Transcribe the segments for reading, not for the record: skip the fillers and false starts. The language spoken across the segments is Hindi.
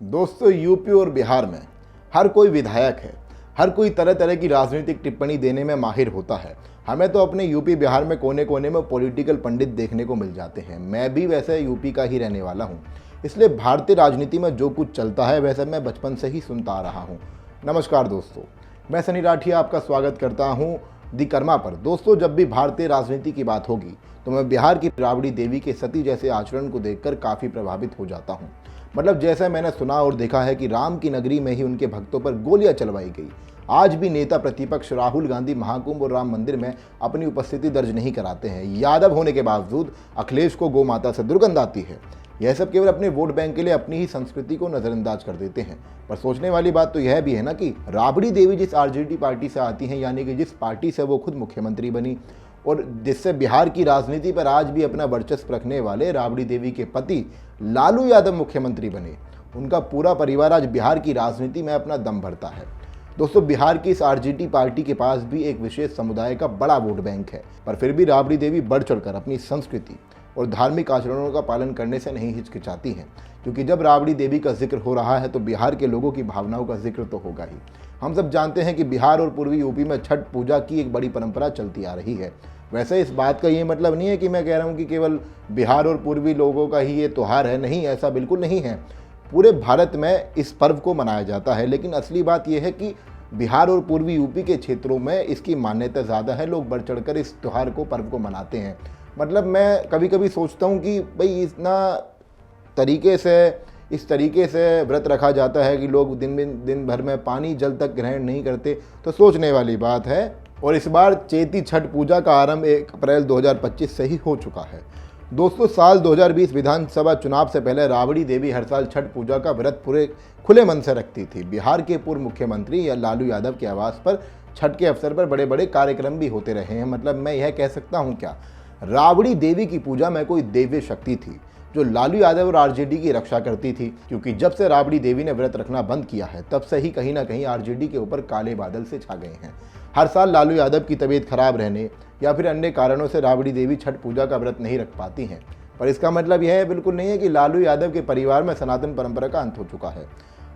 दोस्तों, यूपी और बिहार में हर कोई विधायक है, हर कोई तरह तरह की राजनीतिक टिप्पणी देने में माहिर होता है। हमें तो अपने यूपी बिहार में कोने कोने में पॉलिटिकल पंडित देखने को मिल जाते हैं। मैं भी वैसे यूपी का ही रहने वाला हूँ, इसलिए भारतीय राजनीति में जो कुछ चलता है वैसे मैं बचपन से ही सुनता आ रहा हूँ। नमस्कार दोस्तों, मैं सनी राठिया आपका स्वागत करता हूँ दी कर्मा पर। दोस्तों, जब भी भारतीय राजनीति की बात होगी तो मैं बिहार की राबड़ी देवी के सती जैसे आचरण को देखकर काफ़ी प्रभावित हो जाता हूँ। मतलब जैसे मैंने सुना और देखा है कि राम की नगरी में ही उनके भक्तों पर गोलियां चलवाई गई। आज भी नेता प्रतिपक्ष राहुल गांधी महाकुंभ और राम मंदिर में अपनी उपस्थिति दर्ज नहीं कराते हैं। यादव होने के बावजूद अखिलेश को गौ माता से दुर्गंध आती है। यह सब केवल अपने वोट बैंक के लिए अपनी ही संस्कृति को नजरअंदाज कर देते हैं। पर सोचने वाली बात तो यह भी है ना कि राबड़ी देवी जिस आरजेडी पार्टी से आती हैं, यानी कि जिस पार्टी से वो खुद मुख्यमंत्री बनी और जिससे बिहार की राजनीति पर आज भी अपना वर्चस्व रखने वाले राबड़ी देवी के पति लालू यादव मुख्यमंत्री बने, उनका पूरा परिवार आज बिहार की राजनीति में अपना दम भरता है। दोस्तों, बिहार की इस आरजेडी पार्टी के पास भी एक विशेष समुदाय का बड़ा वोट बैंक है, पर फिर भी राबड़ी देवी बढ़ चढ़कर अपनी संस्कृति और धार्मिक आचरणों का पालन करने से नहीं हिचकिचाती हैं। क्योंकि जब राबड़ी देवी का जिक्र हो रहा है तो बिहार के लोगों की भावनाओं का जिक्र तो होगा ही। हम सब जानते हैं कि बिहार और पूर्वी यूपी में छठ पूजा की एक बड़ी परंपरा चलती आ रही है। वैसे इस बात का ये मतलब नहीं है कि मैं कह रहा हूँ कि केवल बिहार और पूर्वी लोगों का ही ये त्यौहार है। नहीं, ऐसा बिल्कुल नहीं है। पूरे भारत में इस पर्व को मनाया जाता है, लेकिन असली बात यह है कि बिहार और पूर्वी यूपी के क्षेत्रों में इसकी मान्यता ज़्यादा है। लोग बढ़ चढ़कर इस त्यौहार को, पर्व को मनाते हैं। मतलब मैं कभी कभी सोचता हूँ कि भाई इस तरीके से व्रत रखा जाता है कि लोग दिन भर में पानी जल तक ग्रहण नहीं करते, तो सोचने वाली बात है। और इस बार चैती छठ पूजा का आरंभ 1 अप्रैल 2025 से ही हो चुका है। दोस्तों, साल 2020 विधानसभा चुनाव से पहले राबड़ी देवी हर साल छठ पूजा का व्रत पूरे खुले मन से रखती थी। बिहार के पूर्व मुख्यमंत्री या लालू यादव के आवास पर छठ के अवसर पर बड़े बड़े कार्यक्रम भी होते रहे हैं। मतलब मैं यह कह सकता हूँ क्या, राबड़ी देवी की पूजा में कोई दिव्य शक्ति थी जो लालू यादव और आरजेडी की रक्षा करती थी। क्योंकि जब से राबड़ी देवी ने व्रत रखना बंद किया है तब से ही कहीं ना कहीं आरजेडी के ऊपर काले बादल से छा गए हैं। हर साल लालू यादव की तबीयत खराब रहने या फिर अन्य कारणों से राबड़ी देवी छठ पूजा का व्रत नहीं रख पाती हैं। पर इसका मतलब यह बिल्कुल नहीं है कि लालू यादव के परिवार में सनातन परंपरा का अंत हो चुका है।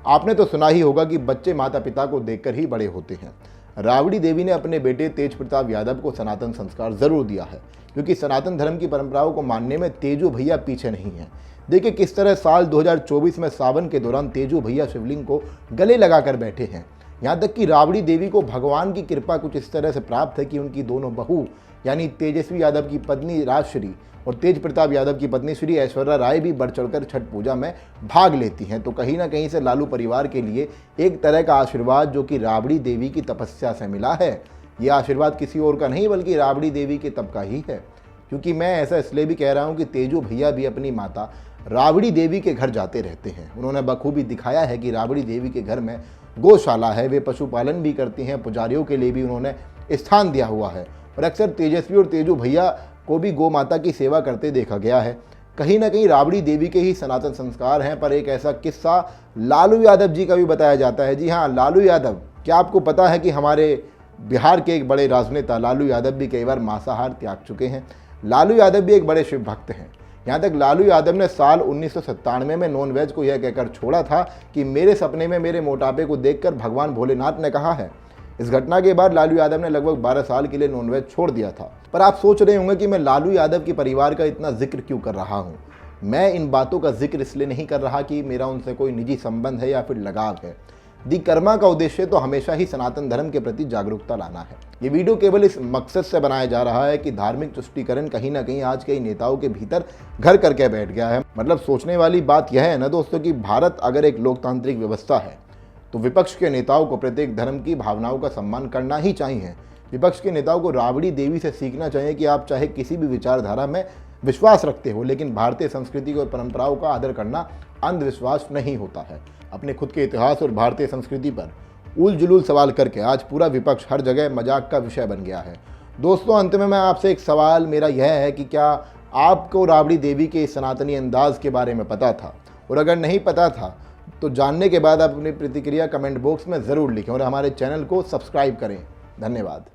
आपने तो सुना ही होगा कि बच्चे माता पिता को देखकर ही बड़े होते हैं। राबड़ी देवी ने अपने बेटे तेज प्रताप यादव को सनातन संस्कार जरूर दिया है, क्योंकि सनातन धर्म की परंपराओं को मानने में तेजू भैया पीछे नहीं है। देखिए किस तरह साल 2024 में सावन के दौरान तेजू भैया शिवलिंग को गले लगाकर बैठे हैं। यहाँ तक कि राबड़ी देवी को भगवान की कृपा कुछ इस तरह से प्राप्त है कि उनकी दोनों बहू यानी तेजस्वी यादव की पत्नी राजश्री और तेज प्रताप यादव की पत्नी श्री ऐश्वर्या राय भी बढ़ चढ़कर छठ पूजा में भाग लेती हैं। तो कहीं ना कहीं से लालू परिवार के लिए एक तरह का आशीर्वाद जो कि राबड़ी देवी की तपस्या से मिला है, ये आशीर्वाद किसी और का नहीं बल्कि राबड़ी देवी के तप का ही है। क्योंकि मैं ऐसा इसलिए भी कह रहा हूँ कि तेजू भैया भी अपनी माता राबड़ी देवी के घर जाते रहते हैं। उन्होंने बखूबी दिखाया है कि राबड़ी देवी के घर में गौशाला है, वे पशुपालन भी करती हैं, पुजारियों के लिए भी उन्होंने स्थान दिया हुआ है। और अक्सर तेजस्वी और तेजू भैया को भी गौ माता की सेवा करते देखा गया है। कहीं ना कहीं राबड़ी देवी के ही सनातन संस्कार हैं। पर एक ऐसा किस्सा लालू यादव जी का भी बताया जाता है। जी हाँ, लालू यादव, क्या आपको पता है कि हमारे बिहार के एक बड़े राजनेता लालू यादव भी कई बार मांसाहार त्याग चुके हैं। लालू यादव भी एक बड़े शिव भक्त हैं। यहाँ तक लालू यादव ने साल 1997 में नॉनवेज को यह कहकर छोड़ा था कि मेरे सपने में मेरे मोटापे को देखकर भगवान भोलेनाथ ने कहा है। इस घटना के बाद लालू यादव ने लगभग 12 साल के लिए नॉनवेज छोड़ दिया था। पर आप सोच रहे होंगे कि मैं लालू यादव के परिवार का इतना जिक्र क्यों कर रहा हूँ। मैं इन बातों का जिक्र इसलिए नहीं कर रहा कि मेरा उनसे कोई निजी संबंध है या फिर लगाव है। दी कर्मा का उद्देश्य तो हमेशा ही सनातन धर्म के प्रति जागरूकता लाना है। ये वीडियो केवल इस मकसद से बनाया जा रहा है कि धार्मिक तुष्टीकरण कहीं ना कहीं आज के नेताओं के भीतर घर करके बैठ गया है। मतलब सोचने वाली बात यह है ना दोस्तों कि भारत अगर एक लोकतांत्रिक व्यवस्था है तो विपक्ष के नेताओं को प्रत्येक धर्म की भावनाओं का सम्मान करना ही चाहिए। विपक्ष के नेताओं को राबड़ी देवी से सीखना चाहिए कि आप चाहे किसी भी विचारधारा में विश्वास रखते हो, लेकिन भारतीय संस्कृति और परंपराओं का आदर करना अंधविश्वास नहीं होता है। अपने खुद के इतिहास और भारतीय संस्कृति पर उल जुलूल सवाल करके आज पूरा विपक्ष हर जगह मजाक का विषय बन गया है। दोस्तों, अंत में मैं आपसे एक सवाल मेरा यह है कि क्या आपको राबड़ी देवी के सनातनी अंदाज के बारे में पता था? और अगर नहीं पता था तो जानने के बाद आप अपनी प्रतिक्रिया कमेंट बॉक्स में ज़रूर लिखें और हमारे चैनल को सब्सक्राइब करें। धन्यवाद।